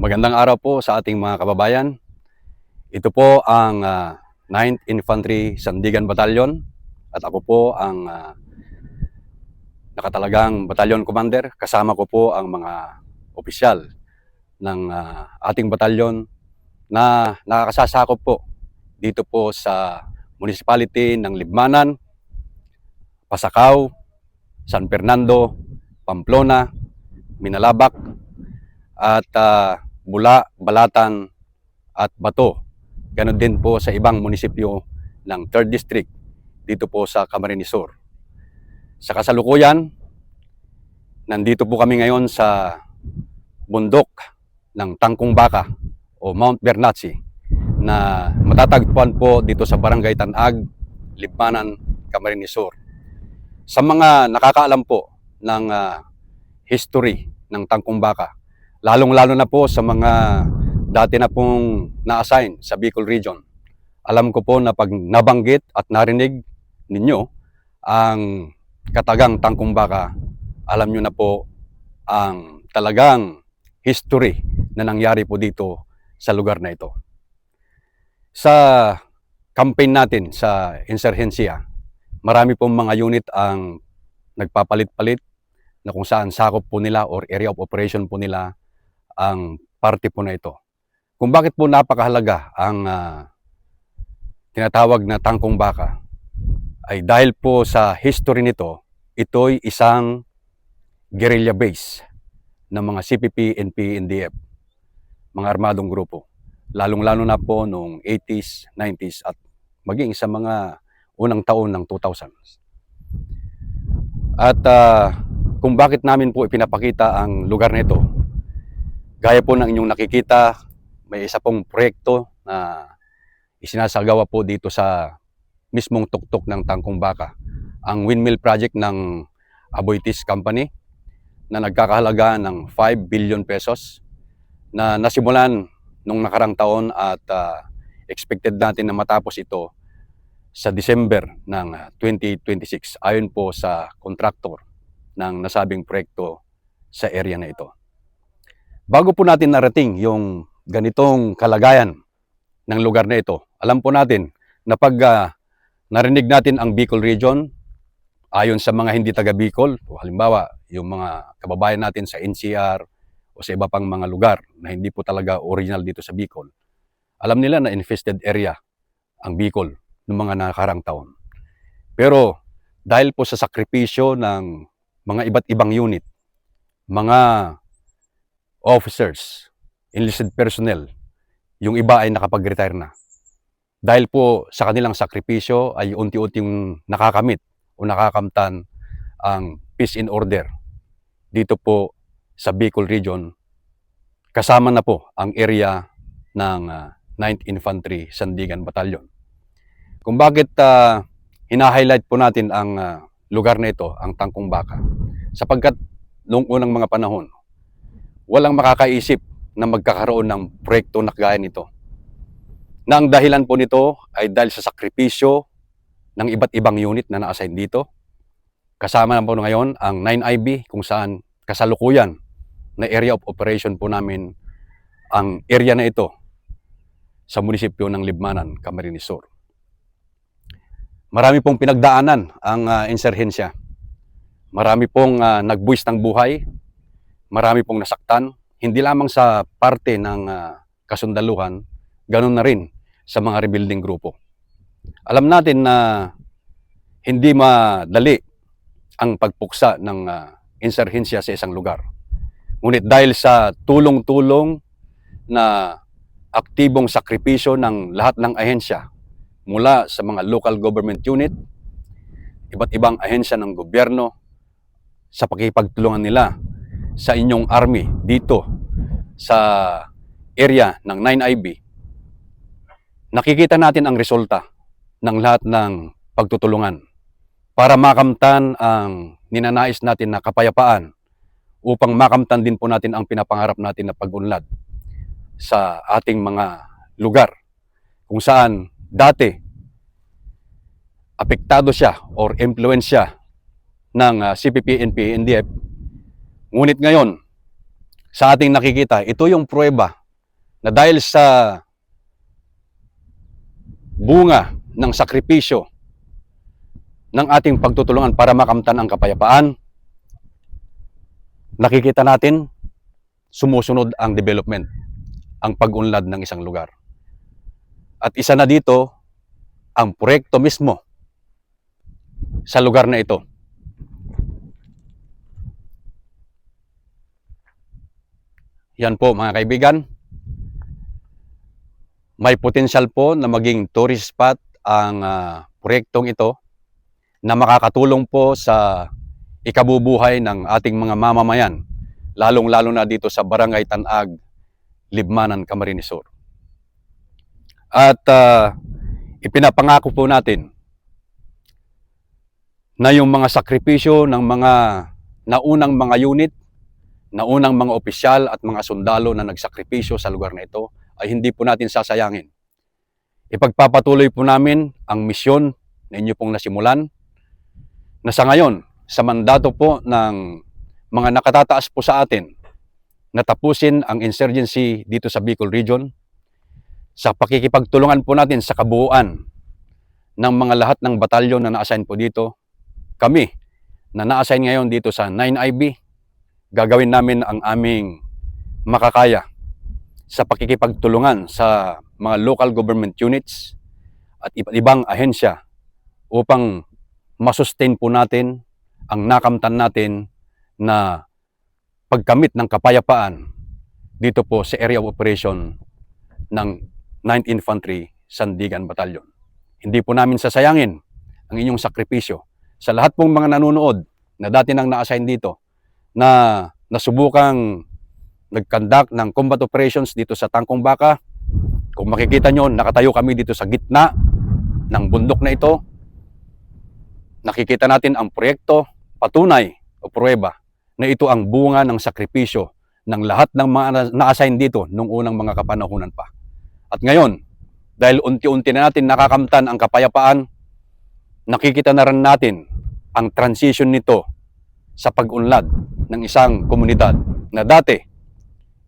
Magandang araw po sa ating mga kababayan. Ito po ang 9th Infantry Sandigan Battalion at ako po ang nakatalagang battalion commander. Kasama ko po ang mga opisyal ng ating batalyon na nakakasasakop po dito po sa municipality ng Libmanan, Pasakaw, San Fernando, Pamplona, Minalabak at Bula, Balatan at Bato. Ganon din po sa ibang munisipyo ng 3rd District dito po sa Camarines Sur. Sa kasalukuyan, nandito po kami ngayon sa bundok ng Tangkong Baka o Mount Bernatsi na matatagpuan po dito sa Barangay Tanag, Libmanan, Camarines Sur. Sa mga nakakaalam po ng history ng Tangkong Baka, lalong-lalo na po sa mga dati na pong na-assign sa Bicol Region. Alam ko po na pag nabanggit at narinig ninyo ang katagang Tangkong Baka, alam nyo na po ang talagang history na nangyari po dito sa lugar na ito. Sa campaign natin sa insurhensya, marami pong mga unit ang nagpapalit-palit na kung saan sakop po nila or area of operation po nila ang parte po na ito. Kung bakit po napakahalaga ang tinatawag na Tangkong Baka ay dahil po sa history nito, ito'y isang guerrilla base ng mga CPP, NP, NDF, mga armadong grupo. Lalong-lalo na po noong 80s, 90s at maging sa mga unang taon ng 2000s. At kung bakit namin po ipinapakita ang lugar nito, gaya po ng inyong nakikita, may isa pong proyekto na isinasagawa po dito sa mismong tuktok ng Tangkong Baka. Ang windmill project ng Aboitiz Company na nagkakahalaga ng 5 billion pesos na nasimulan nung nakarang taon at expected natin na matapos ito sa December ng 2026 ayon po sa contractor ng nasabing proyekto sa area na ito. Bago po natin narating yung ganitong kalagayan ng lugar na ito, alam po natin na pag narinig natin ang Bicol Region, ayon sa mga hindi taga Bicol, halimbawa yung mga kababayan natin sa NCR o sa iba pang mga lugar na hindi po talaga original dito sa Bicol, alam nila na infested area ang Bicol ng mga nakarang taon. Pero dahil po sa sakripisyo ng mga iba't ibang unit, mga officers, enlisted personnel, yung iba ay nakapag-retire na. Dahil po sa kanilang sakripisyo ay unti-unting nakakamit o nakakamtan ang peace and order dito po sa Bicol Region, kasama na po ang area ng 9th Infantry Sandigan Battalion. Kung bakit hina-highlight po natin ang lugar na ito, ang Tangkong Baka, sapagkat noong unang mga panahon, walang makakaisip na magkakaroon ng proyekto na kagaya nito. Na ang dahilan po nito ay dahil sa sakripisyo ng iba't ibang unit na na-assign dito. Kasama na po ngayon ang 9IB kung saan kasalukuyan na area of operation po namin ang area na ito sa munisipyo ng Libmanan, Camarines Sur. Marami pong pinagdaanan ang insurhensya. Marami pong nagbuwis ng buhay. Marami pong nasaktan. Hindi lamang sa parte ng kasundaluhan, ganun na rin sa mga rebuilding grupo. Alam natin na hindi madali ang pagpuksa ng insurhensya sa isang lugar. Ngunit dahil sa tulong-tulong na aktibong sakripisyo ng lahat ng ahensya mula sa mga local government unit, iba't ibang ahensya ng gobyerno, sa pakipagtulungan nila sa inyong army dito sa area ng 9IB, nakikita natin ang resulta ng lahat ng pagtutulungan para makamtan ang ninanais natin na kapayapaan, upang makamtan din po natin ang pinapangarap natin na pag-unlad sa ating mga lugar kung saan dati apektado siya or impluwensya ng CPP, NP, NDF. Ngunit ngayon, sa ating nakikita, ito yung pruweba na dahil sa bunga ng sakripisyo ng ating pagtutulungan para makamtan ang kapayapaan, nakikita natin sumusunod ang development, ang pag-unlad ng isang lugar. At isa na dito, ang proyekto mismo sa lugar na ito. Yan po mga kaibigan, may potensyal po na maging tourist spot ang proyektong ito na makakatulong po sa ikabubuhay ng ating mga mamamayan, lalong-lalo na dito sa Barangay Tanag, Libmanan, Camarines Sur. At ipinapangako po natin na yung mga sakripisyo ng mga naunang mga unit, naunang mga opisyal at mga sundalo na nagsakripisyo sa lugar na ito ay hindi po natin sasayangin. Ipagpapatuloy po namin ang misyon na inyo pong nasimulan na sa ngayon, sa mandato po ng mga nakatataas po sa atin na tapusin ang insurgency dito sa Bicol Region, sa pakikipagtulungan po natin sa kabuuan ng mga lahat ng batalyon na na-assign po dito, kami na na-assign ngayon dito sa 9IB, gagawin namin ang aming makakaya sa pakikipagtulungan sa mga local government units at iba't ibang ahensya upang masustain po natin ang nakamtan natin na pagkamit ng kapayapaan dito po sa area of operation ng 9th Infantry Sandigan Battalion. Hindi po namin sasayangin ang inyong sakripisyo. Sa lahat pong mga nanonood na dati nang na-assign dito na nasubukang nag-conduct ng combat operations dito sa Tangkong Baka, kung makikita nyo, nakatayo kami dito sa gitna ng bundok na ito. Nakikita natin ang proyekto, patunay o pruweba na ito ang bunga ng sakripisyo ng lahat ng mga na-assign dito nung unang mga kapanahunan pa. At ngayon, dahil unti-unti na natin nakakamtan ang kapayapaan, nakikita na rin natin ang transition nito sa pag-unlad ng isang komunidad na dati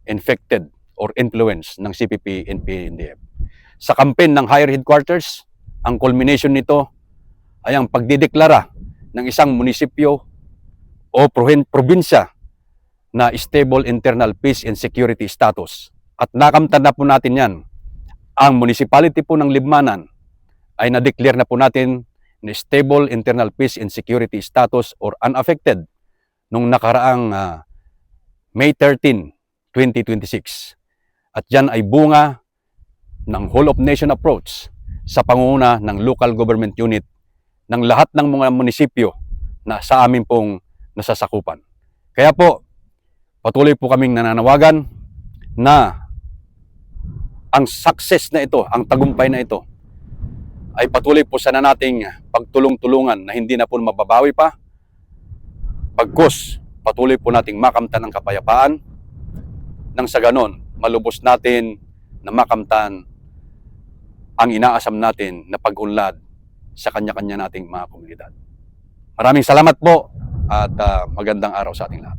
infected or influenced ng CPP, NPA, NDF. Sa campaign ng higher headquarters, ang culmination nito ay ang pagdideklara ng isang munisipyo o probinsya na stable internal peace and security status. At nakamtan na po natin yan. Ang municipality po ng Libmanan ay na-declare na po natin na stable internal peace and security status or unaffected nung nakaraang May 13, 2026. At yan ay bunga ng whole of nation approach sa pangunguna ng local government unit ng lahat ng mga munisipyo na sa amin pong nasasakupan. Kaya po, patuloy po kaming nananawagan na ang success na ito, ang tagumpay na ito, ay patuloy po sana nating pagtulong-tulungan na hindi na po mababawi pa. Pagkus, patuloy po nating makamtan ang kapayapaan nang sa ganon, malubos natin na makamtan ang inaasam natin na pag-unlad sa kanya-kanya nating mga komunidad. Maraming salamat po at magandang araw sa ating lahat.